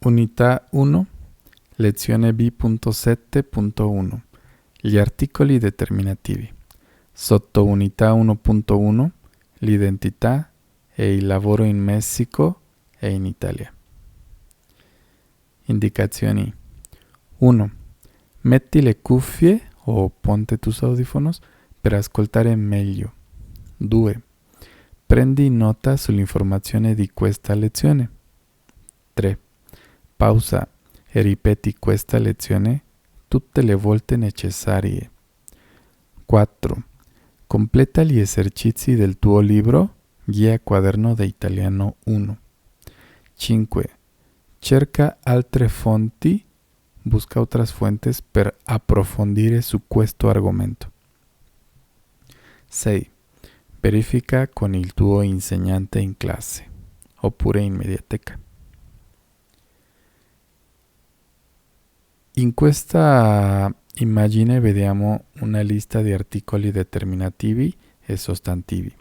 Unità 1, lezione B.7.1. Gli articoli determinativi. Sotto unità 1.1, l'identità e il lavoro in Messico e in Italia. Indicazioni. 1. Metti le cuffie o ponte tus audífonos per ascoltare meglio. 2. Prendi nota sull'informazione di questa lezione. 3. Pausa e ripeti questa lezione tutte le volte necessarie. 4. Completa gli esercizi del tuo libro Guia Quaderno de Italiano 1. 5. Cerca altre fonti, busca otras fuentes per approfondire su questo argomento. 6. Verifica con il tuo insegnante in classe oppure in mediateca. In questa immagine vediamo una lista di articoli determinativi e sostantivi.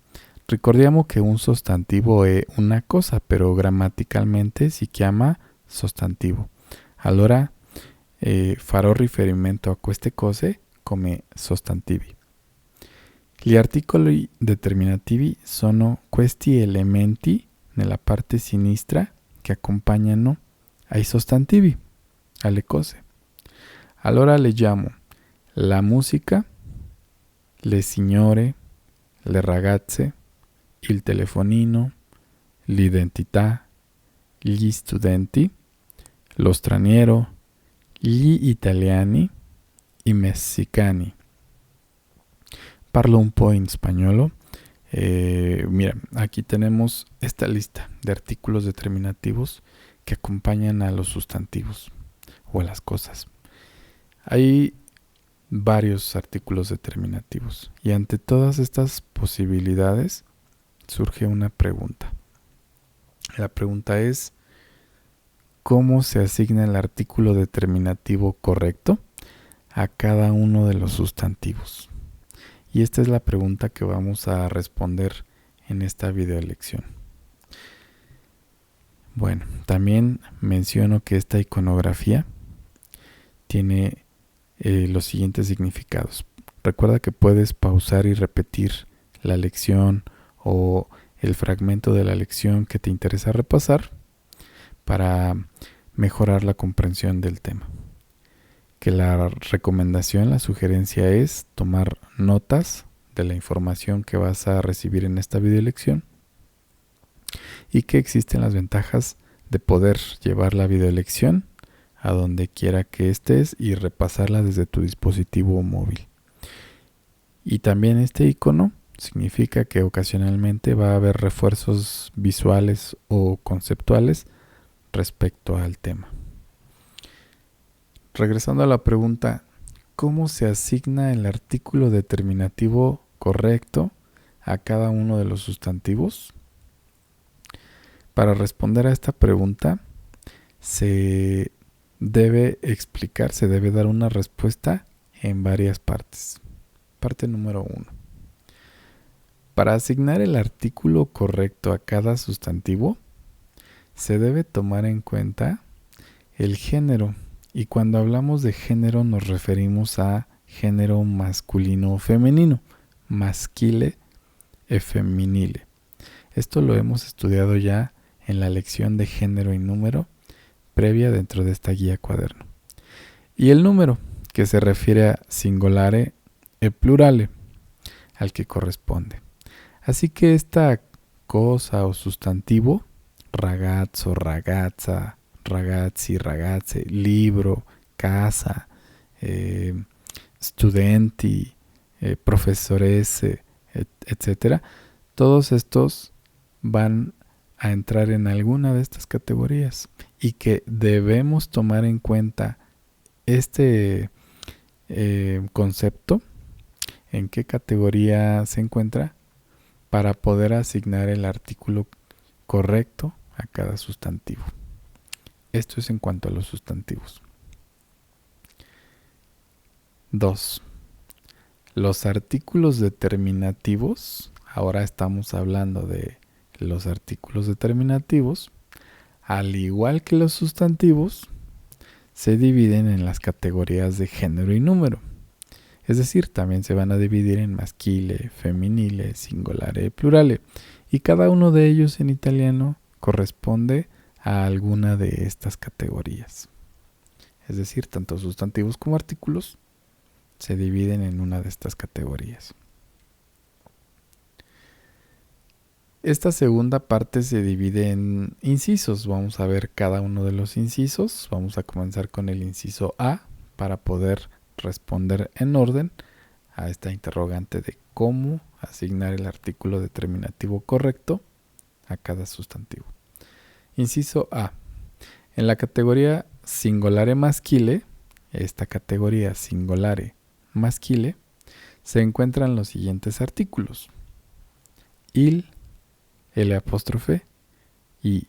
Ricordiamo che un sostantivo è una cosa, però grammaticalmente si chiama sostantivo. Allora farò riferimento a queste cose come sostantivi. Gli articoli determinativi sono questi elementi nella parte sinistra che accompagnano ai sostantivi, alle cose. Allora leggiamo la musica, le signore, le ragazze, il telefonino, l'identità, gli studenti, lo straniero, gli italiani, i messicani. Parlo un po' in spagnolo. Mira, aquí tenemos esta lista de artículos determinativos que acompañan a los sustantivos o a las cosas. Hay varios artículos determinativos y ante todas estas posibilidades surge una pregunta. La pregunta es, ¿cómo se asigna el artículo determinativo correcto a cada uno de los sustantivos? Y esta es la pregunta que vamos a responder en esta videolección. Bueno, también menciono que esta iconografía tiene los siguientes significados. Recuerda que puedes pausar y repetir la lección o el fragmento de la lección que te interesa repasar para mejorar la comprensión del tema. Que la recomendación, la sugerencia es tomar notas de la información que vas a recibir en esta videolección y que existen las ventajas de poder llevar la videolección a donde quiera que estés y repasarla desde tu dispositivo móvil. Y también este icono significa que ocasionalmente va a haber refuerzos visuales o conceptuales respecto al tema. Regresando a la pregunta, ¿cómo se asigna el artículo determinativo correcto a cada uno de los sustantivos? Para responder a esta pregunta, se debe explicar, se debe dar una respuesta en varias partes. Parte número 1. Para asignar el artículo correcto a cada sustantivo, se debe tomar en cuenta el género. Y cuando hablamos de género nos referimos a género masculino o femenino, masquile e femminile. Esto lo hemos estudiado ya en la lección de género y número previa dentro de esta guía cuaderno. Y el número, que se refiere a singolare e plurale, al que corresponde. Así que esta cosa o sustantivo, ragazzo, ragazza, ragazzi, ragazze, libro, casa, studenti, professoresse, etc. Todos estos van a entrar en alguna de estas categorías y que debemos tomar en cuenta este concepto, en qué categoría se encuentra, para poder asignar el artículo correcto a cada sustantivo. Esto es en cuanto a los sustantivos. 2. Los artículos determinativos, ahora estamos hablando de los artículos determinativos, al igual que los sustantivos, se dividen en las categorías de género y número. Es decir, también se van a dividir en masquile, feminile, singolare, plurale. Y cada uno de ellos en italiano corresponde a alguna de estas categorías. Es decir, tanto sustantivos como artículos se dividen en una de estas categorías. Esta segunda parte se divide en incisos. Vamos a ver cada uno de los incisos. Vamos a comenzar con el inciso A para poder responder en orden a esta interrogante de cómo asignar el artículo determinativo correcto a cada sustantivo. Inciso A. En la categoría singolare maschile, esta categoría singolare maschile, se encuentran los siguientes artículos: il, L' y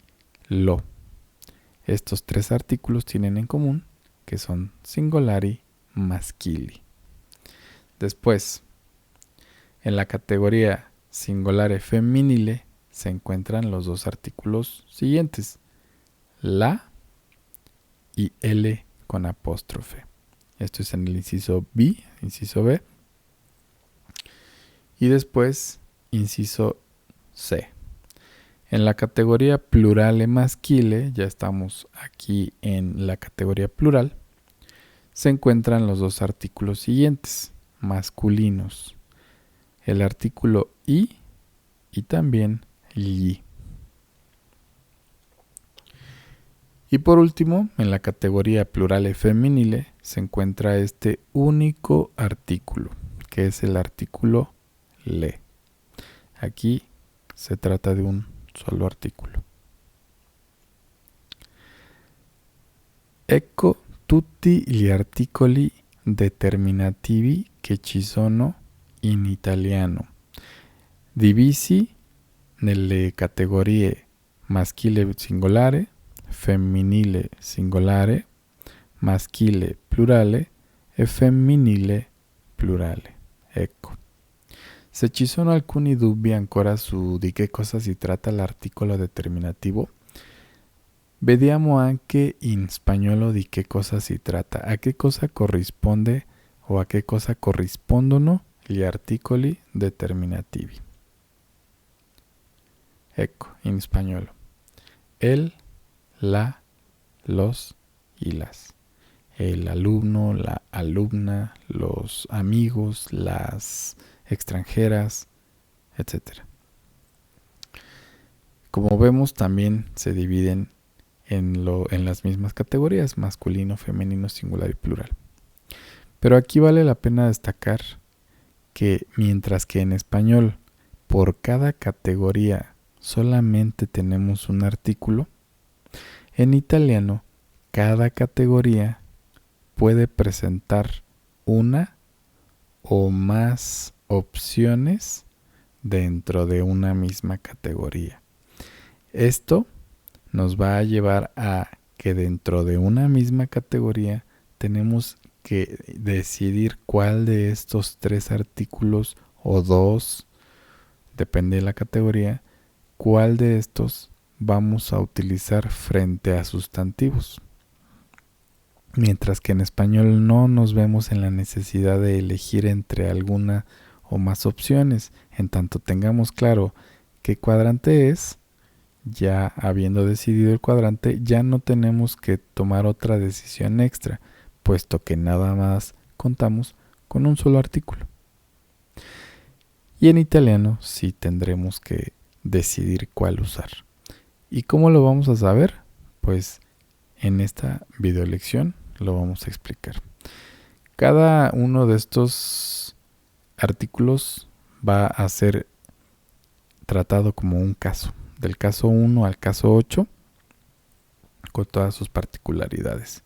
lo. Estos tres artículos tienen en común que son singolari maschili. Después, en la categoría singolare femminile se encuentran los dos artículos siguientes: la y L con apóstrofe. Esto es en el inciso B. Y después, inciso C. En la categoría plurale maschile, ya estamos aquí en la categoría plural, se encuentran los dos artículos siguientes, masculinos: el artículo y también gli. Y por último, en la categoría plurale feminile se encuentra este único artículo, que es el artículo le. Aquí se trata de un solo artículo. Ecco tutti gli articoli determinativi che ci sono in italiano, divisi nelle categorie maschile singolare, femminile singolare, maschile plurale e femminile plurale. Ecco. Se ci sono alcuni dubbi ancora su di che cosa si tratta l'articolo determinativo, vediamo anche in spagnolo di che cosa si tratta, a che cosa corrisponde o a che cosa corrispondono gli articoli determinativi. Ecco, in spagnolo: el, la, los y las. El alumno, la alumna, los amigos, las extranjeras, etc. Como vemos, también se dividen en las mismas categorías: masculino, femenino, singular y plural. Pero aquí vale la pena destacar que mientras que en español por cada categoría solamente tenemos un artículo, en italiano cada categoría puede presentar una o más opciones dentro de una misma categoría. Esto nos va a llevar a que dentro de una misma categoría tenemos que decidir cuál de estos tres artículos o dos, depende de la categoría, cuál de estos vamos a utilizar frente a sustantivos. Mientras que en español no nos vemos en la necesidad de elegir entre alguna o más opciones. En tanto tengamos claro qué cuadrante es, ya habiendo decidido el cuadrante, ya no tenemos que tomar otra decisión extra, puesto que nada más contamos con un solo artículo. Y en italiano sí tendremos que decidir cuál usar. ¿Y cómo lo vamos a saber? Pues en esta videolección lo vamos a explicar. Cada uno de estos artículos va a ser tratado como un caso, del caso 1 al caso 8, con todas sus particularidades.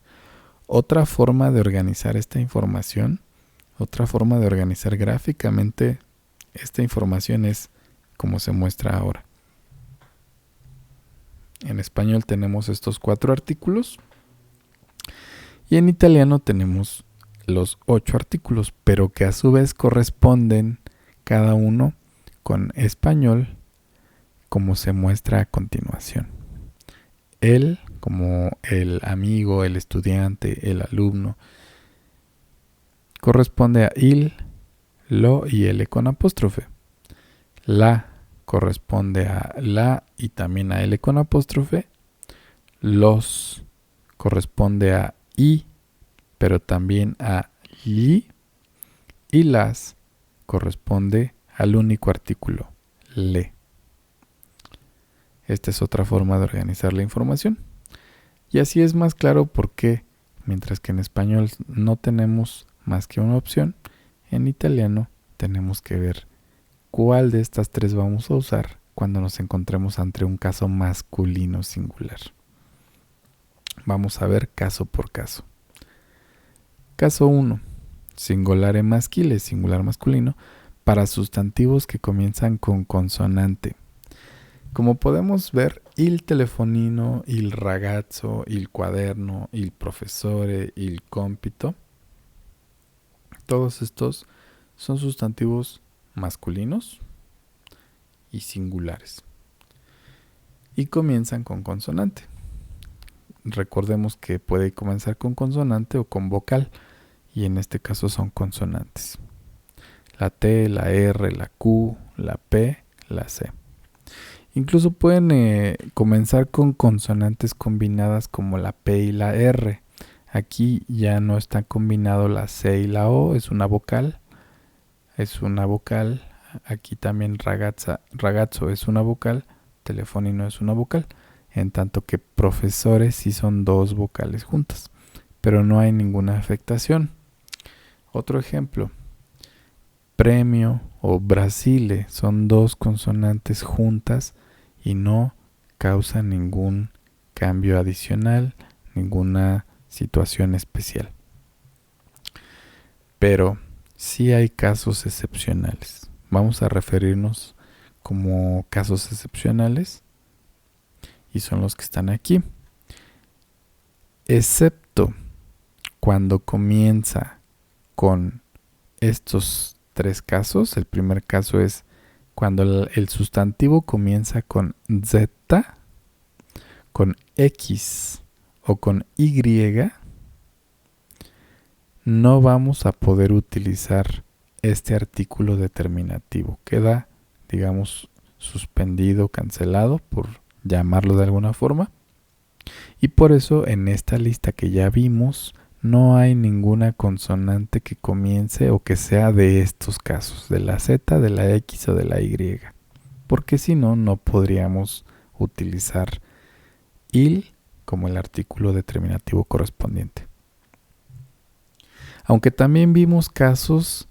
Otra forma de organizar esta información, otra forma de organizar gráficamente esta información es como se muestra ahora. En español tenemos estos 4 artículos y en italiano tenemos los 8 artículos, pero que a su vez corresponden cada uno con español, como se muestra a continuación. el, como el amigo, el estudiante, el alumno, corresponde a il, lo y l con apóstrofe. La corresponde a la y también a l con apóstrofe. Los corresponde a i, pero también a li. Y las corresponde al único artículo, le. Esta es otra forma de organizar la información. Y así es más claro por qué, mientras que en español no tenemos más que una opción, en italiano tenemos que ver cuál de estas tres vamos a usar cuando nos encontremos ante un caso masculino singular. Vamos a ver caso por caso. Caso 1. Singolare maschile, singular masculino, para sustantivos que comienzan con consonante. Como podemos ver, il telefonino, il ragazzo, il quaderno, il professore, il compito, todos estos son sustantivos masculinos y singulares. Y comienzan con consonante. Recordemos que puede comenzar con consonante o con vocal, y en este caso son consonantes. La T, la R, la Q, la P, la C. Incluso pueden comenzar con consonantes combinadas como la P y la R. Aquí ya no está combinado la C y la O, es una vocal. Aquí también ragazzo es una vocal, telefonino es una vocal. En tanto que profesores sí son dos vocales juntas, pero no hay ninguna afectación. Otro ejemplo, premio o Brasile son dos consonantes juntas y no causa ningún cambio adicional, ninguna situación especial. Pero sí hay casos excepcionales. Vamos a referirnos como casos excepcionales y son los que están aquí. Excepto cuando comienza con estos tres casos. El primer caso es cuando el sustantivo comienza con Z, con X o con Y, no vamos a poder utilizar este artículo determinativo. Queda, digamos, suspendido, cancelado, por llamarlo de alguna forma. Y por eso en esta lista que ya vimos, no hay ninguna consonante que comience o que sea de estos casos, de la Z, de la X o de la Y. Porque si no, no podríamos utilizar il como el artículo determinativo correspondiente. Aunque también vimos casos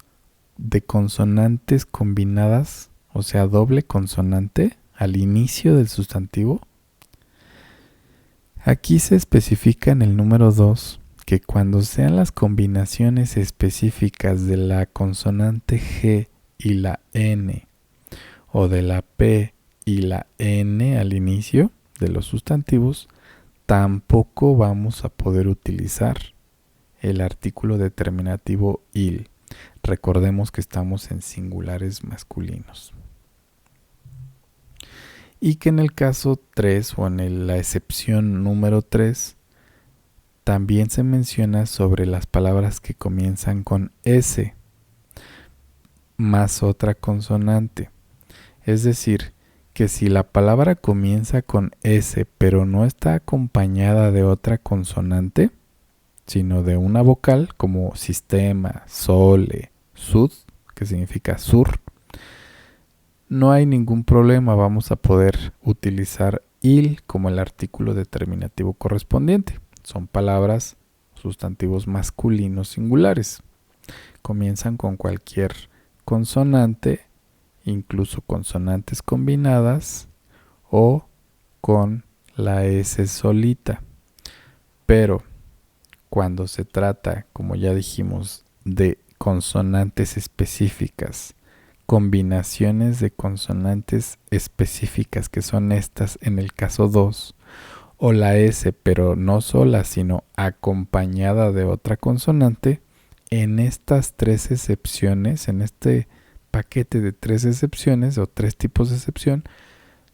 de consonantes combinadas, o sea, doble consonante al inicio del sustantivo. Aquí se especifica en el número 2 que cuando sean las combinaciones específicas de la consonante G y la N, o de la P y la N al inicio de los sustantivos, tampoco vamos a poder utilizar el artículo determinativo il. Recordemos que estamos en singulares masculinos. Y que en el caso 3 o en la excepción número 3, también se menciona sobre las palabras que comienzan con S más otra consonante. Es decir, que si la palabra comienza con S pero no está acompañada de otra consonante, sino de una vocal como sistema, sole, sud, que significa sur, no hay ningún problema, vamos a poder utilizar il como el artículo determinativo correspondiente. Son palabras, sustantivos masculinos singulares. Comienzan con cualquier consonante, incluso consonantes combinadas o con la S solita. Pero cuando se trata, como ya dijimos, de consonantes específicas, combinaciones de consonantes específicas, que son estas en el caso 2, o la S, pero no sola, sino acompañada de otra consonante, en estas tres excepciones, en este paquete de tres excepciones o tres tipos de excepción,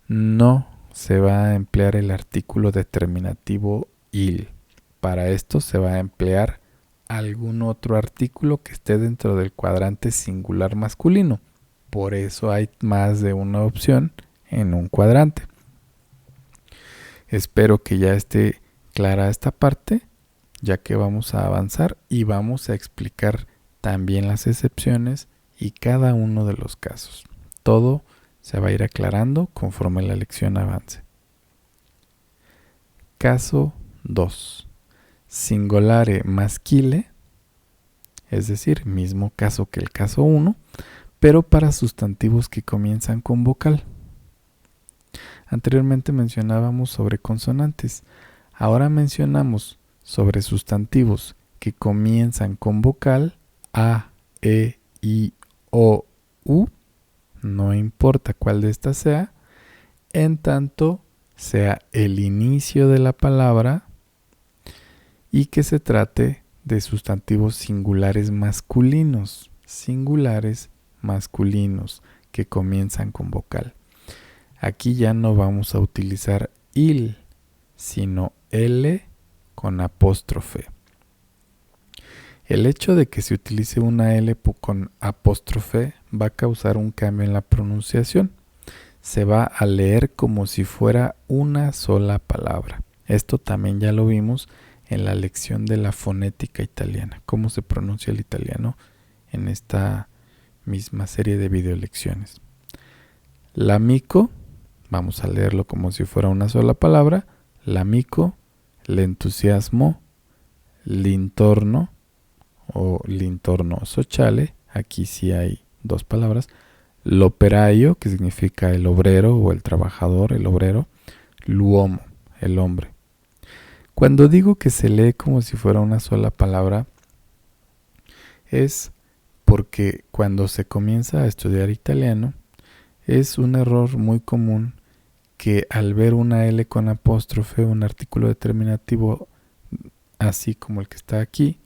no se va a emplear el artículo determinativo il. Para esto se va a emplear algún otro artículo que esté dentro del cuadrante singular masculino. Por eso hay más de una opción en un cuadrante. Espero que ya esté clara esta parte, ya que vamos a avanzar y vamos a explicar también las excepciones y cada uno de los casos. Todo se va a ir aclarando conforme la lección avance. Caso 2. Singolare maschile, es decir, mismo caso que el caso 1, pero para sustantivos que comienzan con vocal. Anteriormente mencionábamos sobre consonantes. Ahora mencionamos sobre sustantivos que comienzan con vocal A, E, I, O, U. No importa cuál de estas sea, en tanto sea el inicio de la palabra y que se trate de sustantivos singulares masculinos. Singulares masculinos que comienzan con vocal. Aquí ya no vamos a utilizar il, sino L con apóstrofe. El hecho de que se utilice una L con apóstrofe va a causar un cambio en la pronunciación. Se va a leer como si fuera una sola palabra. Esto también ya lo vimos en la lección de la fonética italiana, cómo se pronuncia el italiano en esta misma serie de videolecciones. L'amico, vamos a leerlo como si fuera una sola palabra. L'amico, l'entusiasmo, l'intorno o l'intorno sociale, aquí sí hay dos palabras. L'operaio, que significa el obrero o el trabajador, el obrero. L'uomo, el hombre. Cuando digo que se lee como si fuera una sola palabra, es porque cuando se comienza a estudiar italiano, es un error muy común que al ver una L con apóstrofe, un artículo determinativo así como el que está aquí,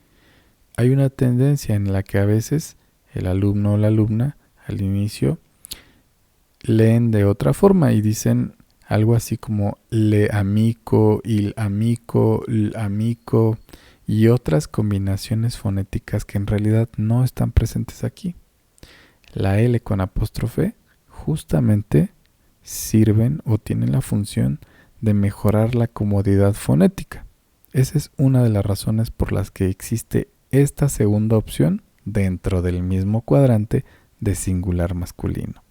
hay una tendencia en la que a veces el alumno o la alumna al inicio leen de otra forma y dicen algo así como le amico, il amico, l amico y otras combinaciones fonéticas que en realidad no están presentes aquí. La L con apóstrofe justamente sirven o tienen la función de mejorar la comodidad fonética. Esa es una de las razones por las que existe esta segunda opción dentro del mismo cuadrante de singular masculino.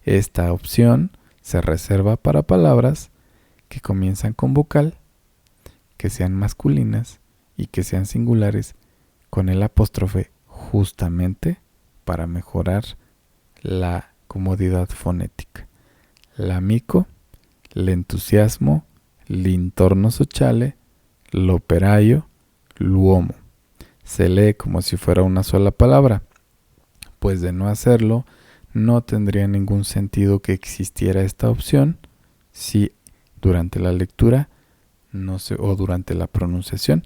Esta opción se reserva para palabras que comienzan con vocal, que sean masculinas y que sean singulares con el apóstrofe justamente para mejorar la comodidad fonética. L'amico, l'entusiasmo, l'intorno sociale, l'operaio, l'uomo. Se lee como si fuera una sola palabra, pues de no hacerlo, no tendría ningún sentido que existiera esta opción si durante la lectura o durante la pronunciación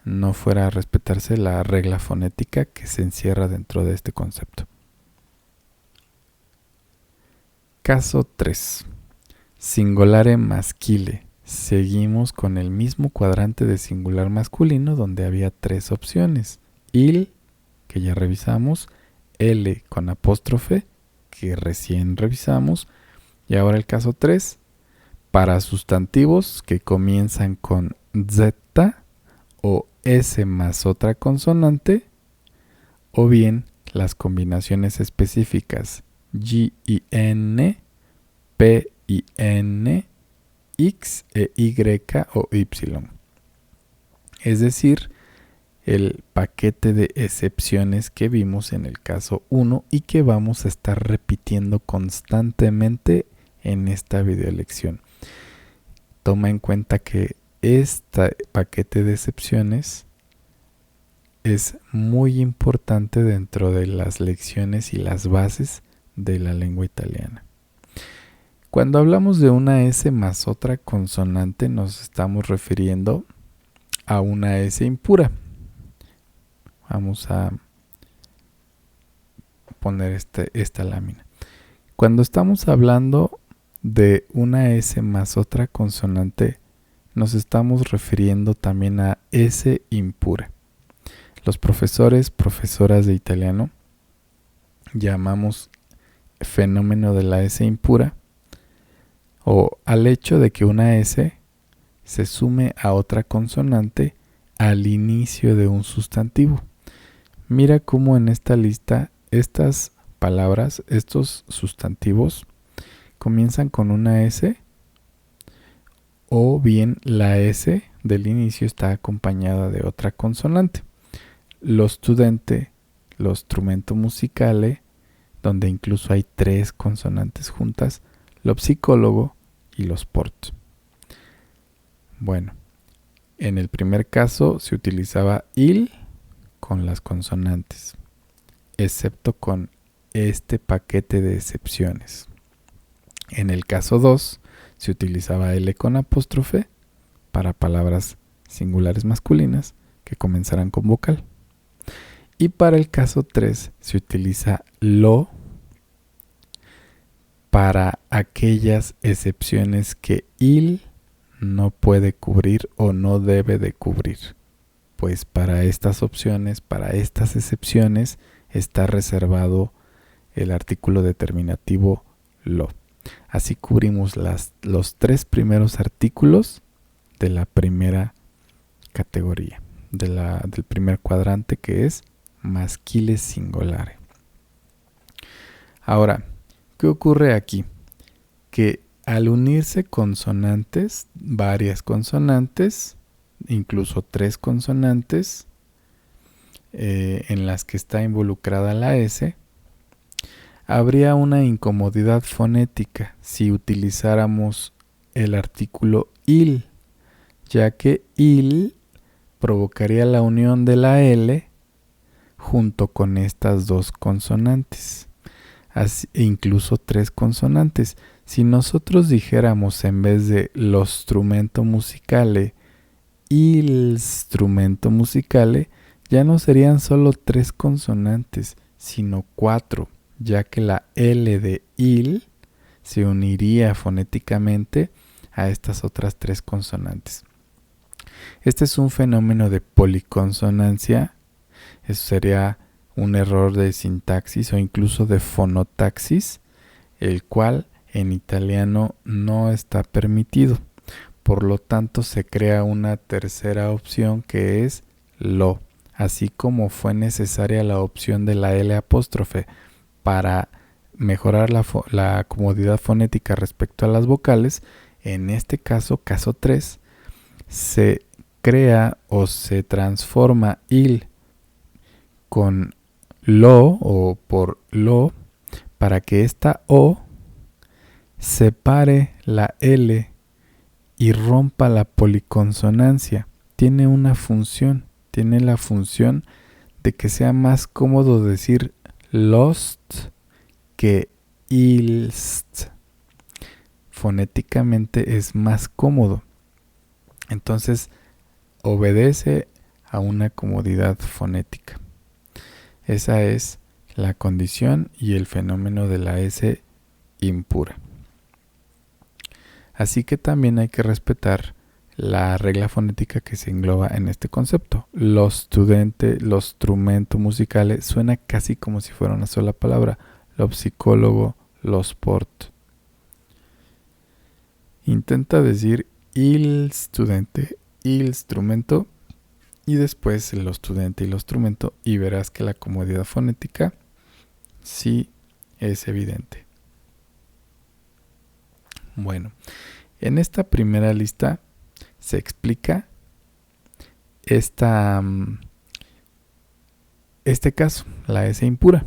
no fuera a respetarse la regla fonética que se encierra dentro de este concepto. Caso 3. Singolare maschile. Seguimos con el mismo cuadrante de singular masculino donde había tres opciones. Il, que ya revisamos, L con apóstrofe, que recién revisamos, y ahora el caso 3, para sustantivos que comienzan con Z o S más otra consonante, o bien las combinaciones específicas G-I-N, P-I-N, X e Y o Y. Es decir, el paquete de excepciones que vimos en el caso 1 y que vamos a estar repitiendo constantemente en esta videolección. Toma en cuenta que este paquete de excepciones es muy importante dentro de las lecciones y las bases de la lengua italiana. Cuando hablamos de una S más otra consonante, nos estamos refiriendo a una S impura. Vamos a poner esta lámina. Cuando estamos hablando de una S más otra consonante, nos estamos refiriendo también a S impura. Los profesoras de italiano, llamamos fenómeno de la S impura o al hecho de que una S se sume a otra consonante al inicio de un sustantivo. Mira cómo en esta lista estas palabras, estos sustantivos, comienzan con una S o bien la S del inicio está acompañada de otra consonante. Lo studente, lo strumento musicale, donde incluso hay 3 consonantes juntas, lo psicólogo y lo sport. Bueno, en el primer caso se utilizaba il con las consonantes, excepto con este paquete de excepciones. En el caso 2 se utilizaba L con apóstrofe para palabras singulares masculinas que comenzaran con vocal. Y para el caso 3 se utiliza lo para aquellas excepciones que il no puede cubrir o no debe de cubrir. Pues para estas opciones, para estas excepciones, está reservado el artículo determinativo lo. Así cubrimos los 3 primeros artículos de la primera categoría, del primer cuadrante, que es maschile singolare. Ahora, ¿qué ocurre aquí? Que al unirse consonantes, varias consonantes, incluso 3 consonantes, en las que está involucrada la S, habría una incomodidad fonética si utilizáramos el artículo il, ya que il provocaría la unión de la L junto con estas 2 consonantes, incluso 3 consonantes. Si nosotros dijéramos en vez de lo strumento musicale, il strumento musicale, ya no serían solo 3 consonantes, sino 4, ya que la L de il se uniría fonéticamente a estas otras 3 consonantes. Este es un fenómeno de policonsonancia. Eso sería un error de sintaxis o incluso de fonotaxis, el cual en italiano no está permitido. Por lo tanto, se crea una tercera opción que es lo. Así como fue necesaria la opción de la L apóstrofe para mejorar la comodidad fonética respecto a las vocales, en este caso, caso 3, se crea o se transforma il con lo o por lo para que esta O separe la L y rompa la policonsonancia. Tiene una función, tiene la función de que sea más cómodo decir lost que ilst. Fonéticamente es más cómodo. Entonces obedece a una comodidad fonética. Esa es la condición y el fenómeno de la S impura. Así que también hay que respetar la regla fonética que se engloba en este concepto. Lo studente, lo strumento musicale, suena casi como si fuera una sola palabra. Lo psicólogo, lo sport. Intenta decir il studente, il strumento y después lo studente y lo strumento y verás que la comodidad fonética sí es evidente. Bueno, en esta primera lista se explica este caso, la S impura.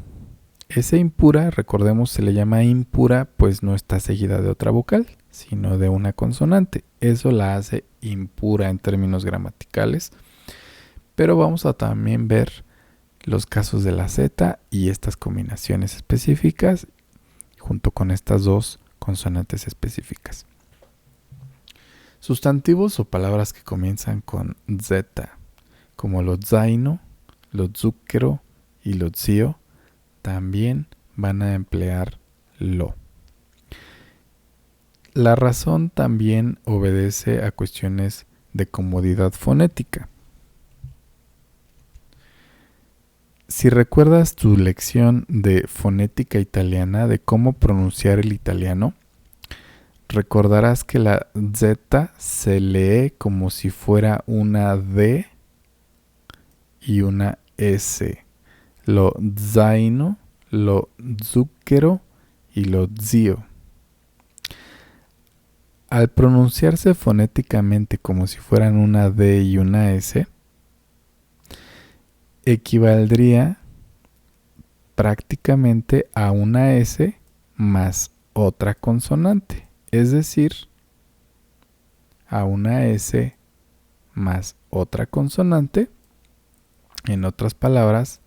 S impura, recordemos, se le llama impura, pues no está seguida de otra vocal, sino de una consonante. Eso la hace impura en términos gramaticales. Pero vamos a también ver los casos de la Z y estas combinaciones específicas junto con estas 2 consonantes específicas. Sustantivos o palabras que comienzan con Z, como lo zaino, lo zucchero y lo zio, también van a emplear lo. La razón también obedece a cuestiones de comodidad fonética. Si recuerdas tu lección de fonética italiana, de cómo pronunciar el italiano, recordarás que la Z se lee como si fuera una D y una S. Lo zaino, lo zucchero y lo zio. Al pronunciarse fonéticamente como si fueran una D y una S, equivaldría prácticamente a una S más otra consonante, es decir, a una S más otra consonante, en otras palabras,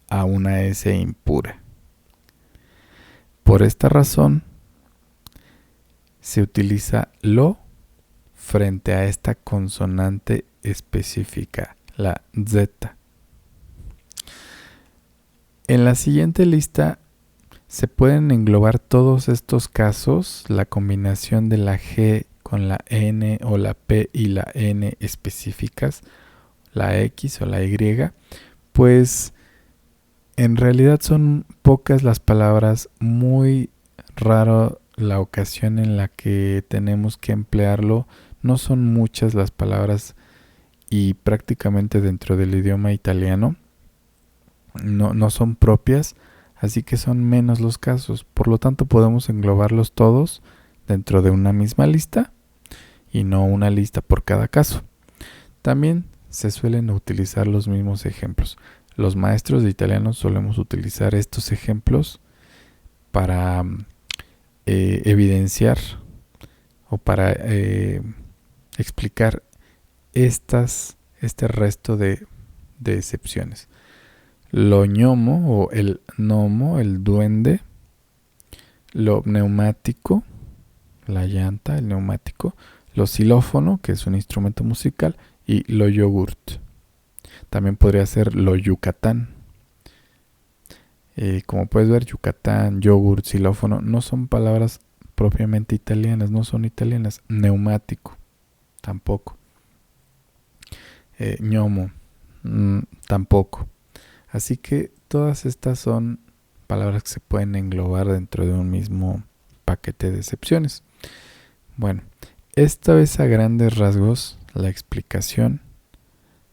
a una S impura. Por esta razón, se utiliza lo frente a esta consonante específica, la Z. En la siguiente lista se pueden englobar todos estos casos, la combinación de la G con la N o la P y la N específicas, la X o la Y, pues en realidad son pocas las palabras, muy raro la ocasión en la que tenemos que emplearlo, no son muchas las palabras y prácticamente dentro del idioma italiano no son propias, así que son menos los casos. Por lo tanto, podemos englobarlos todos dentro de una misma lista y no una lista por cada caso. También se suelen utilizar los mismos ejemplos. Los maestros de italiano solemos utilizar estos ejemplos para evidenciar o para explicar este resto de excepciones. Lo gnomo o el gnomo, el duende. Lo pneumático, la llanta, el neumático. Lo xilófono, que es un instrumento musical. Y lo yogurt. También podría ser lo Yucatán. Como puedes ver, Yucatán, yogurt, xilófono no son palabras propiamente italianas, no son italianas. Neumático, tampoco. Gnomo, tampoco. Así que todas estas son palabras que se pueden englobar dentro de un mismo paquete de excepciones. Bueno, esta es a grandes rasgos la explicación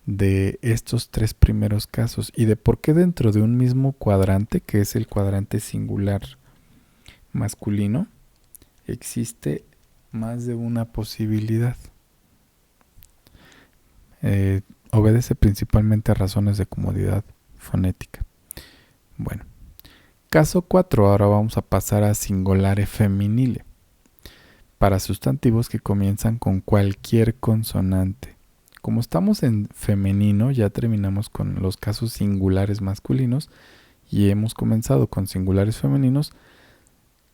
de estos tres primeros casos y de por qué dentro de un mismo cuadrante, que es el cuadrante singular masculino, existe más de una posibilidad. Obedece principalmente a razones de comodidad fonética. Bueno, caso 4, ahora vamos a pasar a singolare femminile, para sustantivos que comienzan con cualquier consonante. Como estamos en femenino, ya terminamos con los casos singulares masculinos y hemos comenzado con singulares femeninos.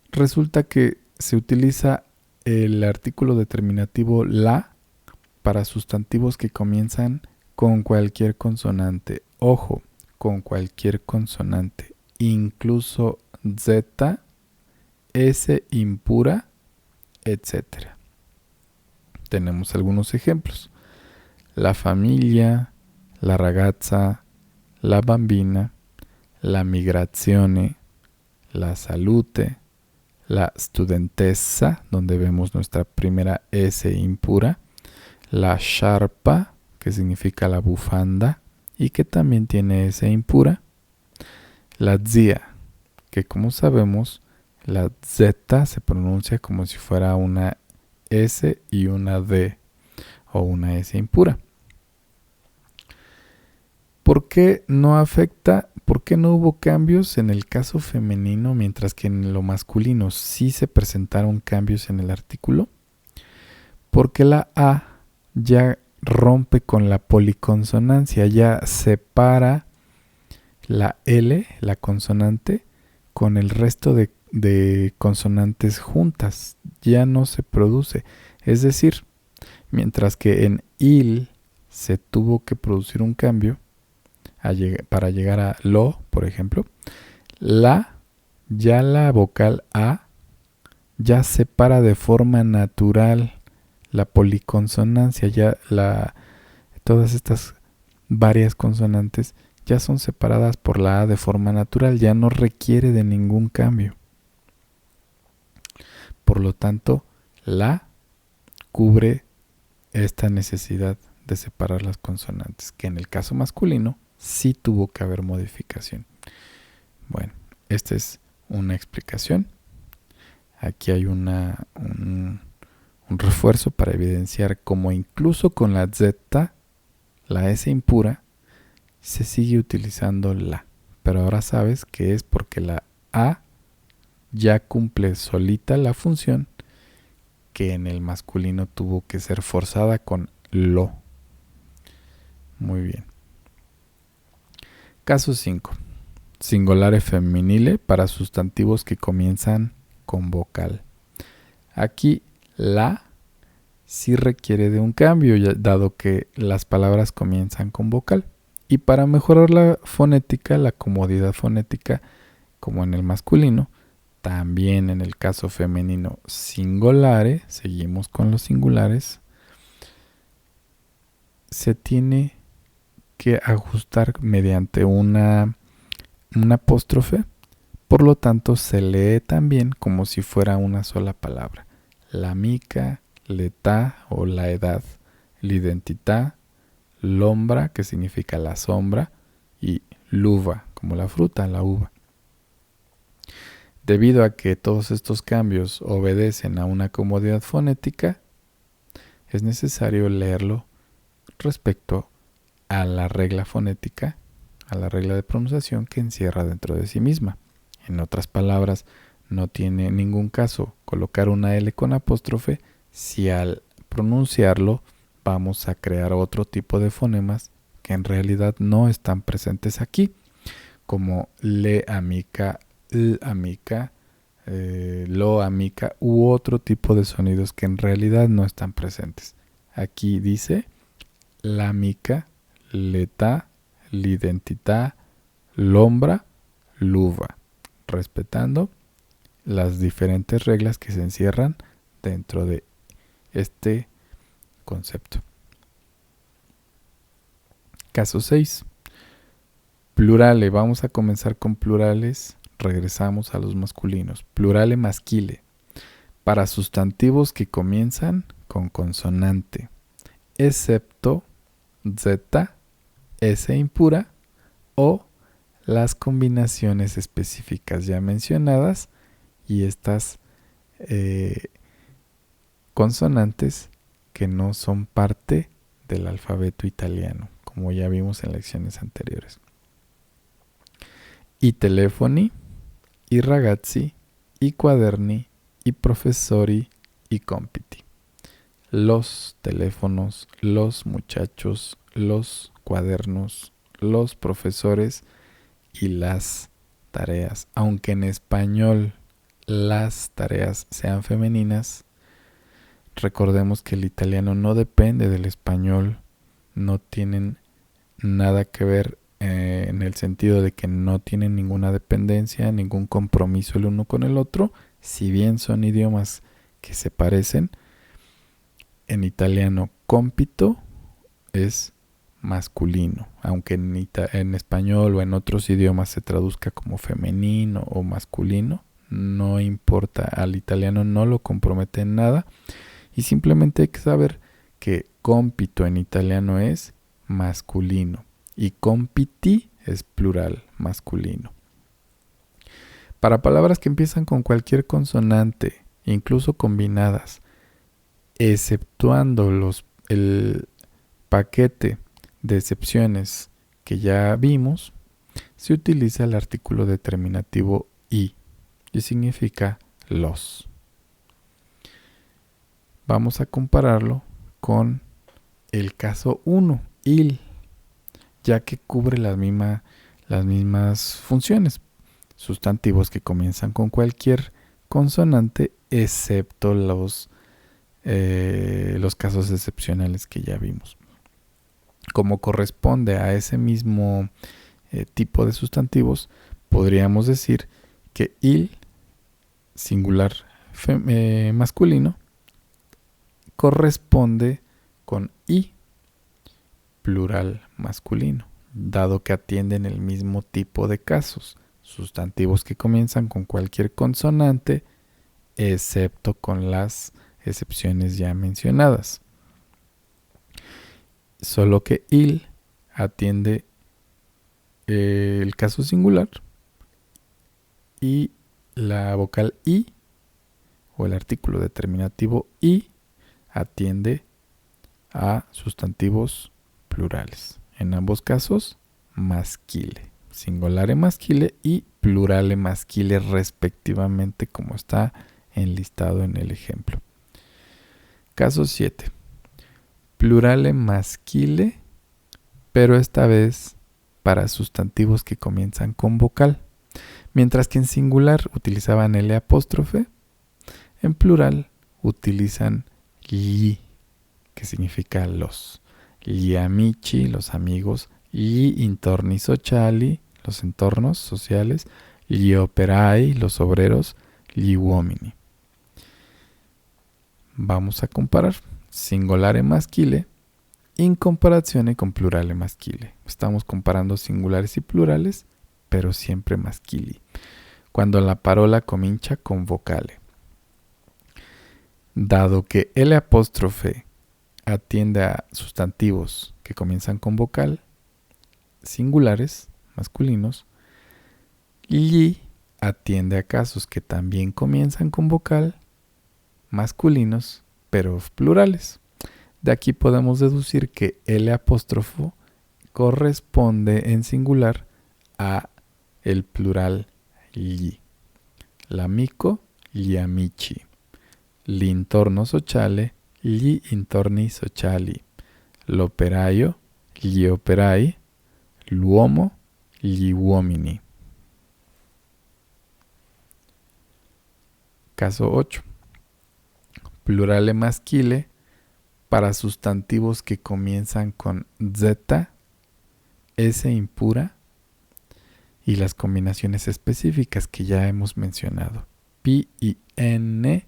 Resulta que se utiliza el artículo determinativo la para sustantivos que comienzan con cualquier consonante. Ojo, con cualquier consonante, incluso Z, S impura, etc. Tenemos algunos ejemplos. La famiglia, la ragazza, la bambina, la migrazione, la salute, la studentessa, donde vemos nuestra primera S impura, la sciarpa, que significa la bufanda, y que también tiene S impura, la zia, que como sabemos, la Z se pronuncia como si fuera una S y una D, o una S impura. ¿Por qué no afecta? ¿Por qué no hubo cambios en el caso femenino, mientras que en lo masculino sí se presentaron cambios en el artículo? Porque la A ya rompe con la policonsonancia, ya separa la L, la consonante, con el resto de consonantes juntas. Ya no se produce. Es decir, mientras que en il se tuvo que producir un cambio para llegar a lo, por ejemplo, ya la vocal A ya separa de forma natural la policonsonancia, todas estas varias consonantes ya son separadas por la A de forma natural, ya no requiere de ningún cambio. Por lo tanto, la cubre esta necesidad de separar las consonantes, que en el caso masculino sí tuvo que haber modificación. Bueno, esta es una explicación. Aquí hay un refuerzo para evidenciar cómo incluso con la Z, la S impura, se sigue utilizando la. Pero ahora sabes que es porque la A ya cumple solita la función que en el masculino tuvo que ser forzada con lo. Muy bien. Caso 5. Singolare femminile para sustantivos que comienzan con vocal. Aquí la sí requiere de un cambio, dado que las palabras comienzan con vocal. Y para mejorar la fonética, la comodidad fonética, como en el masculino, también en el caso femenino singolare, seguimos con los singulares, se tiene que ajustar mediante un apóstrofe, por lo tanto se lee también como si fuera una sola palabra. La mica, l'età o la edad, l'identità, l'ombra, que significa la sombra, y l'uva, como la fruta, la uva. Debido a que todos estos cambios obedecen a una comodidad fonética, es necesario leerlo respecto a la regla fonética, a la regla de pronunciación que encierra dentro de sí misma. En otras palabras, no tiene ningún caso colocar una L con apóstrofe si al pronunciarlo vamos a crear otro tipo de fonemas que en realidad no están presentes aquí, como le amica, l amica, lo amica u otro tipo de sonidos que en realidad no están presentes. Aquí dice la mica, l'età, l'identità, l'ombra, l'uva, respetando las diferentes reglas que se encierran dentro de este concepto. Caso 6. Plurale. Vamos a comenzar con plurales. Regresamos a los masculinos. Plurale maschile. Para sustantivos que comienzan con consonante, excepto Z, S impura o las combinaciones específicas ya mencionadas y estas consonantes que no son parte del alfabeto italiano, como ya vimos en lecciones anteriores. I telefoni, i ragazzi, i quaderni, i professori, i compiti. Los teléfonos, los muchachos, los cuadernos, los profesores y las tareas. Aunque en español las tareas sean femeninas, recordemos que el italiano no depende del español, no tienen nada que ver en el sentido de que no tienen ninguna dependencia, ningún compromiso el uno con el otro, si bien son idiomas que se parecen. En italiano compito es masculino, aunque en español o en otros idiomas se traduzca como femenino o masculino, no importa, al italiano no lo compromete en nada y simplemente hay que saber que compito en italiano es masculino y compiti es plural masculino. Para palabras que empiezan con cualquier consonante, incluso combinadas, exceptuando el paquete de excepciones que ya vimos, se utiliza el artículo determinativo y significa los. Vamos a compararlo con el caso 1, il, ya que cubre las mismas funciones. Sustantivos que comienzan con cualquier consonante, excepto los casos excepcionales que ya vimos. Como corresponde a ese mismo tipo de sustantivos, podríamos decir que il, singular masculino corresponde con I, plural masculino, dado que atienden el mismo tipo de casos, sustantivos que comienzan con cualquier consonante, excepto con las excepciones ya mencionadas. Solo que il atiende el caso singular y la vocal I o el artículo determinativo I atiende a sustantivos plurales. En ambos casos, maschile, singolare maschile y plurale maschile respectivamente, como está enlistado en el ejemplo. Caso 7. Plurale maschile, pero esta vez para sustantivos que comienzan con vocal. Mientras que en singular utilizaban L apóstrofe, en plural utilizan gli, que significa los. Gli amici, los amigos. Gli intorni sociali, los entornos sociales. Gli operai, los obreros. Gli uomini. Vamos a comparar singolare maschile in comparazione con plurale maschile. Estamos comparando singulares y plurales, pero siempre maschili, cuando la parola comincia con vocale. Dado que L apóstrofe atiende a sustantivos que comienzan con vocal, singulares, masculinos, gli atiende a casos que también comienzan con vocal, masculinos, pero plurales. De aquí podemos deducir que L apóstrofo corresponde en singular a el plural gli. L'amico, gli amici. L'intorno sociale, gli intorni sociali. L'operaio, gli operai. L'uomo, gli uomini. Caso 8. Plurale maschile para sustantivos que comienzan con z, s impura y las combinaciones específicas que ya hemos mencionado. P-I-N,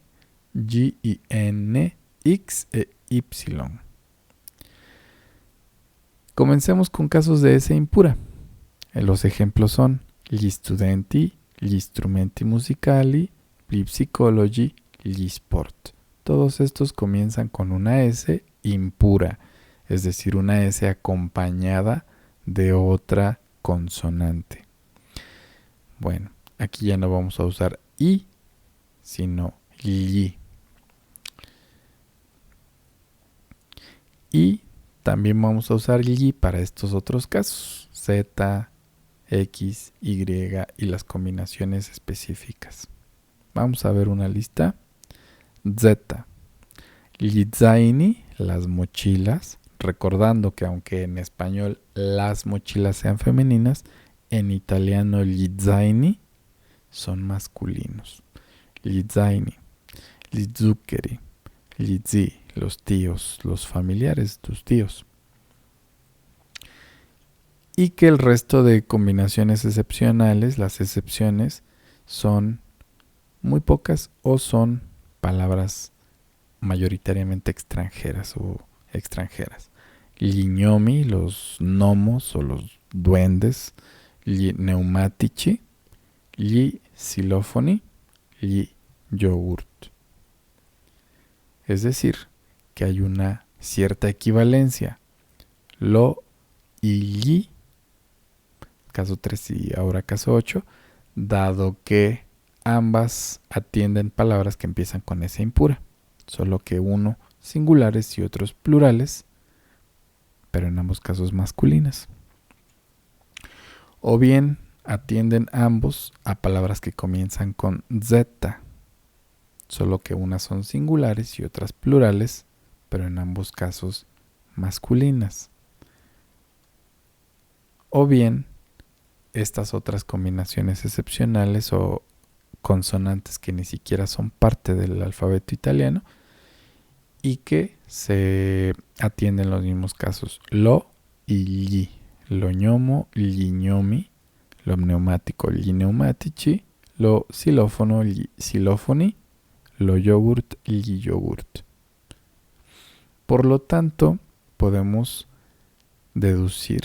G-I-N, X e Y. Comencemos con casos de S impura. Los ejemplos son gli studenti, gli strumenti musicali, gli psicologi, gli sport. Todos estos comienzan con una S impura, es decir, una S acompañada de otra consonante. Bueno, aquí ya no vamos a usar I, sino li. Y también vamos a usar li para estos otros casos, Z, X, Y y las combinaciones específicas. Vamos a ver una lista. Z. Gli zaini, las mochilas. Recordando que aunque en español las mochilas sean femeninas, en italiano gli zaini son masculinos. Gli zaini, gli zuccheri, gli zii, los tíos, los familiares, tus tíos. Y que el resto de combinaciones excepcionales, las excepciones, son muy pocas o son palabras mayoritariamente extranjeras o extranjeras. Gli gnomi, los gnomos o los duendes. Gli pneumatici, gli xilofoni, gli yogurt. Es decir, que hay una cierta equivalencia. Lo y gli, caso 3 y ahora caso 8, dado que ambas atienden palabras que empiezan con S impura, solo que uno singulares y otros plurales, pero en ambos casos masculinas. O bien atienden ambos a palabras que comienzan con Z, solo que unas son singulares y otras plurales, pero en ambos casos masculinas. O bien estas otras combinaciones excepcionales o consonantes que ni siquiera son parte del alfabeto italiano y que se atienden los mismos casos. Lo y gli. Lo gnomo, gli gnomi. Lo pneumático, gli pneumatici. Lo xilófono, gli xilofoni. lo yogurt, li yogurt. Por lo tanto, podemos deducir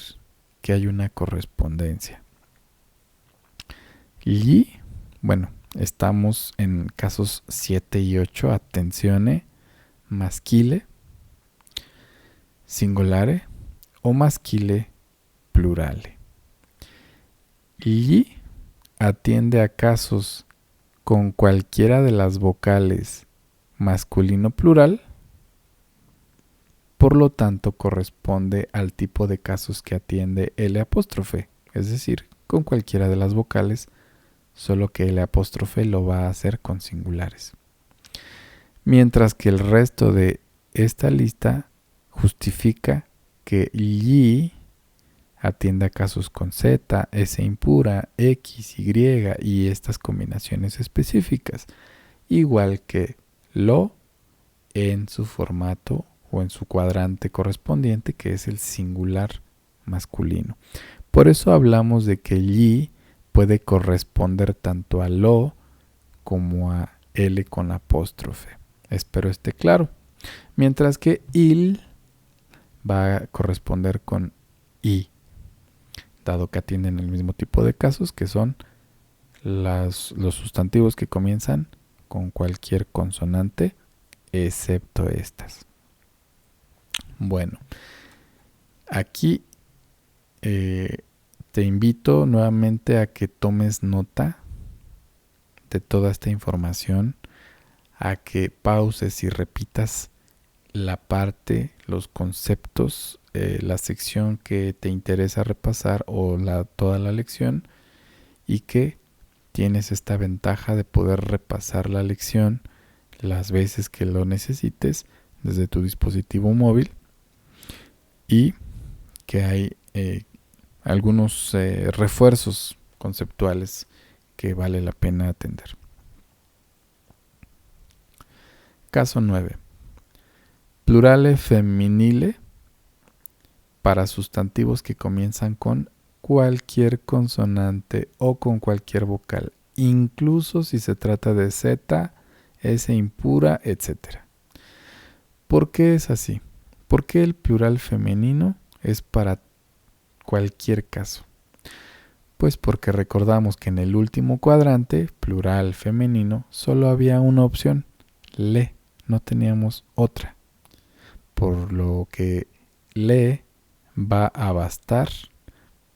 que hay una correspondencia. Li, bueno, estamos en casos 7 y 8, attenzione, maschile, singolare o maschile, plurale. Gli atiende a casos con cualquiera de las vocales masculino plural, por lo tanto corresponde al tipo de casos que atiende L apóstrofe, es decir, con cualquiera de las vocales, solo que L apóstrofe lo va a hacer con singulares. Mientras que el resto de esta lista justifica que gli atiende a casos con Z, S impura, X, Y y estas combinaciones específicas, igual que lo en su formato o en su cuadrante correspondiente, que es el singular masculino. Por eso hablamos de que gli puede corresponder tanto a lo como a L con apóstrofe. Espero esté claro. Mientras que il va a corresponder con i, dado que atienden el mismo tipo de casos, que son los sustantivos que comienzan con cualquier consonante, excepto estas. Bueno, aquí te invito nuevamente a que tomes nota de toda esta información, a que pauses y repitas la parte, los conceptos, la sección que te interesa repasar o toda la lección, y que tienes esta ventaja de poder repasar la lección las veces que lo necesites desde tu dispositivo móvil, y que hay algunos refuerzos conceptuales que vale la pena atender. Caso 9. Plurale femminile para sustantivos que comienzan con cualquier consonante o con cualquier vocal, incluso si se trata de Z, S impura, etc. ¿Por qué es así? ¿Por qué el plural femenino es para cualquier caso? Pues porque recordamos que en el último cuadrante, plural femenino, solo había una opción, le, no teníamos otra. Por lo que le va a bastar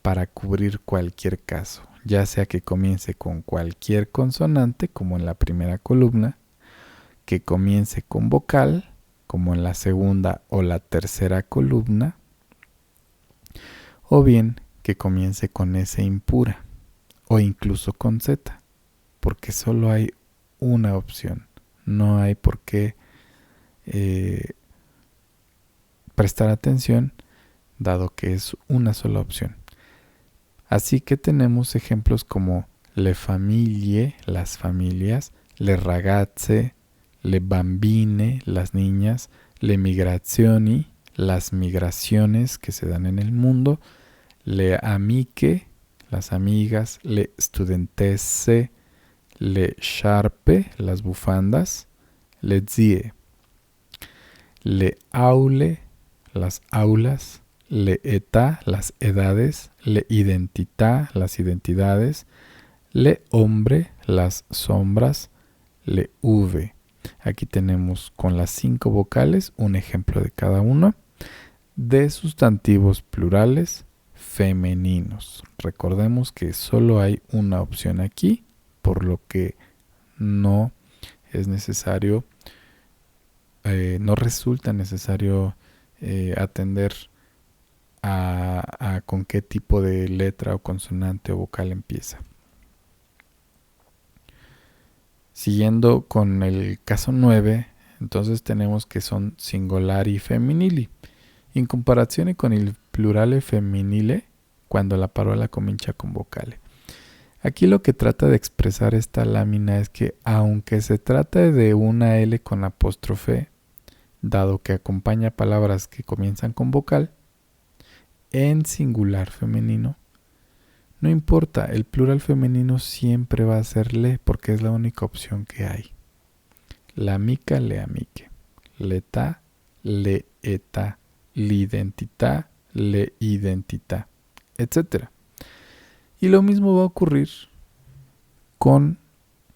para cubrir cualquier caso, ya sea que comience con cualquier consonante, como en la primera columna, que comience con vocal, como en la segunda o la tercera columna, o bien que comience con S impura, o incluso con Z, porque solo hay una opción. No hay por qué prestar atención, dado que es una sola opción. Así que tenemos ejemplos como le famiglie, las familias, le ragazze, le bambine, las niñas, le migrazioni, las migraciones que se dan en el mundo, le amiche, las amigas, le studentesse, le sciarpe, las bufandas, le zie, le aule, las aulas, le età, las edades, le identità, las identidades, le ombre, las sombras, le uve. Aquí tenemos con las 5 vocales un ejemplo de cada uno de sustantivos plurales femeninos. Recordemos que solo hay una opción aquí, por lo que no es necesario, no resulta necesario atender a con qué tipo de letra o consonante o vocal empieza. Siguiendo con el caso 9, entonces tenemos que son singolari femminili. In comparazione con il plurale femminile, cuando la parola comincia con vocale. Aquí lo que trata de expresar esta lámina es que aunque se trate de una L con apóstrofe, dado que acompaña palabras que comienzan con vocal, en singular femenino, no importa, el plural femenino siempre va a ser le, porque es la única opción que hay. l'amica, le amiche, l'età, le età, l'identità, le identità, etc. Y lo mismo va a ocurrir con